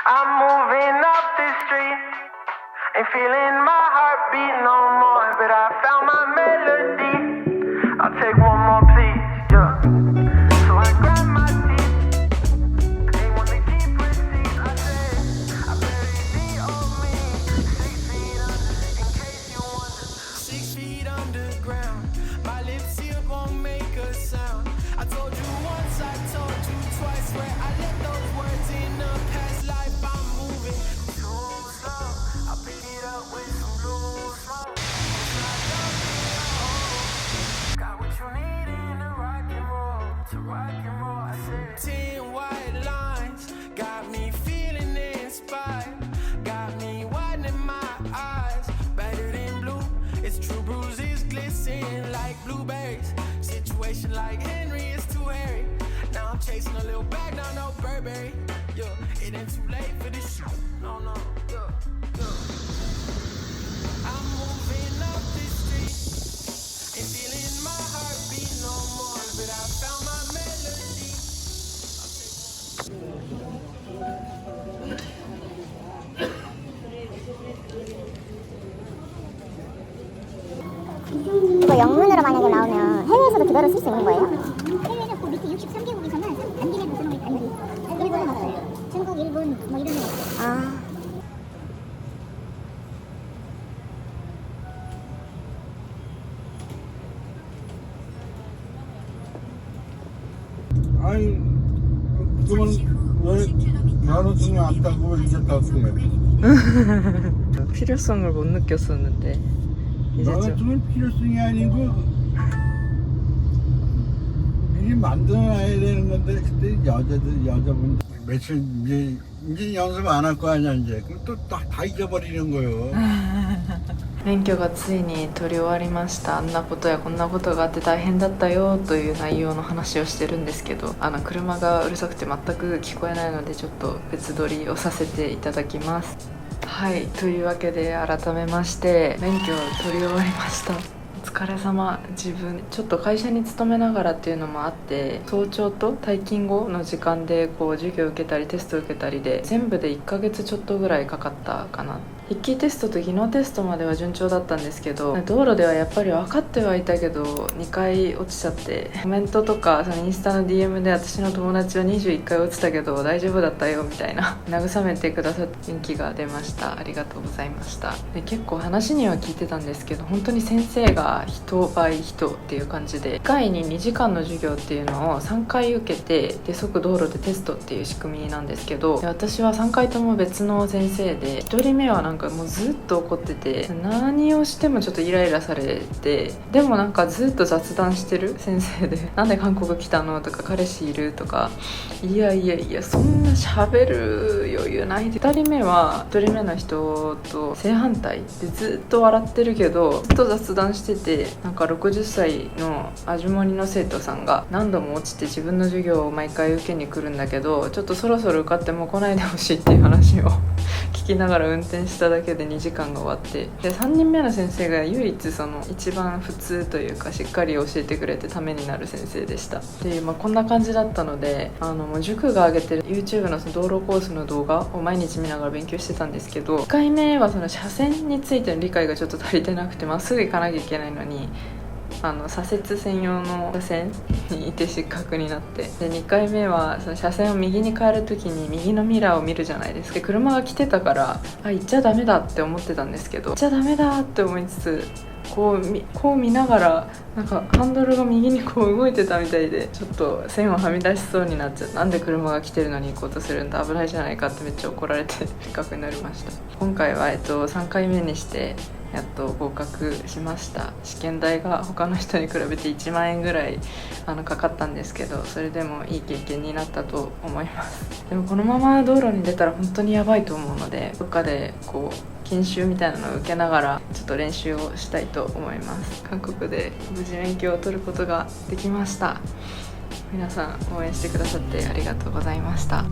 I'm moving up the street, ain't feeling my heartbeat no more, but I found my melody. I'll take one more please, yeah. So I grab my teeth, ain't want to keep receipt. I said, I buried the old me, 6 feet under, in case you wonder. 6 feet underground, my lips here won't make a sound. I told you once, I told you twice, where I let those words in the past life. I'm moving too slow, I'll pick it up with some blue smoke. Got what you need in the rock and roll, to rock and roll. I said 10 white lines, got me feeling inspired, got me widening my eyes, better than blue. It's true, bruises glisten like blueberries. Situation like Henry is too hairy. Now I'm chasing a little bag, now no Burberry. Yeah, it ain't too late for this shit. No, no, yeah, yeah. I'm moving up the street, ain't feeling my heartbeat no more, but I found my melody. 이거 영문으로 만약에 나오면 해외에서도 그대로 쓸 수 있는 거예요? 해외는 그 밑에 63개국에서는 단기 내부 선호의 단기, 그리고 중국, 일본 뭐 이런 데 있어요. 아, 아니, 그러면 왜 면허증이 안 따고 이제 땄어요? 필요성을 못 느꼈었는데 이제 좀 면허증은 필요성이 아니고 미리 만들어놔야 되는 건데 그때 여자분 며칠 이제 연습 안 할 거 아니야 이제 그럼 또 다 잊어버리는 거요. 免許がついに取り終わりました。あんなことやこんなことがあって大変だったよという内容の話をしてるんですけど、車がうるさくて全く聞こえないのでちょっと別撮りをさせていただきます。はい、というわけで改めまして免許を取り終わりました。お疲れ様。自分ちょっと会社に勤めながらっていうのもあって、早朝と退勤後の時間でこう授業受けたりテスト受けたりで全部で1ヶ月ちょっとぐらいかかったかな。筆記テストと技能テストまでは順調だったんですけど、道路ではやっぱり分かってはいたけど2回落ちちゃって、コメントとかそのインスタの DM で私の友達は21回落ちたけど大丈夫だったよみたいな慰めてくださって元気が出ました。ありがとうございました。で結構話には聞いてたんですけど、本当に先生が人 by 人っていう感じで、1回に2時間の授業っていうのを3回受けて、で即道路でテストっていう仕組みなんですけど、で私は3回とも別の先生で、1人目はなんかもうずっと怒ってて、何をしてもちょっとイライラされて、でもなんかずっと雑談してる先生で、なんで韓国来たのとか彼氏いるとか、いやいやいやそんな喋る余裕ないで。2人目は1人目の人と正反対で、ずっと笑ってるけどずっと雑談してて、なんか60歳のアジュモニの生徒さんが何度も落ちて自分の授業を毎回受けに来るんだけど、ちょっとそろそろ受かってもう来ないでほしいっていう話を聞きながら運転しただけで2時間が終わって、で3人目の先生が唯一その一番普通というかしっかり教えてくれてためになる先生でした。で、こんな感じだったので、もう塾が上げてる YouTube のその道路コースの動画を毎日見ながら勉強してたんですけど、1回目はその車線についての理解がちょっと足りてなくて、まっすぐ行かなきゃいけないのに左折専用の車線にいて失格になって、で2回目はその車線を右に変える時に右のミラーを見るじゃないですか。車が来てたから行っちゃダメだって思ってたんですけど、行っちゃダメだって思いつつこう見ながら、なんかハンドルが右にこう動いてたみたいで、ちょっと線をはみ出しそうになっちゃって、なんで車が来てるのに行こうとするんだ、危ないじゃないかってめっちゃ怒られて失格になりました。今回は3回目にしてやっと合格しました。試験代が他の人に比べて1万円ぐらいかかったんですけど、それでもいい経験になったと思います。でもこのまま道路に出たら本当にやばいと思うので、どっかでこう研修みたいなのを受けながらちょっと練習をしたいと思います。韓国で無事免許を取ることができました。皆さん応援してくださってありがとうございました。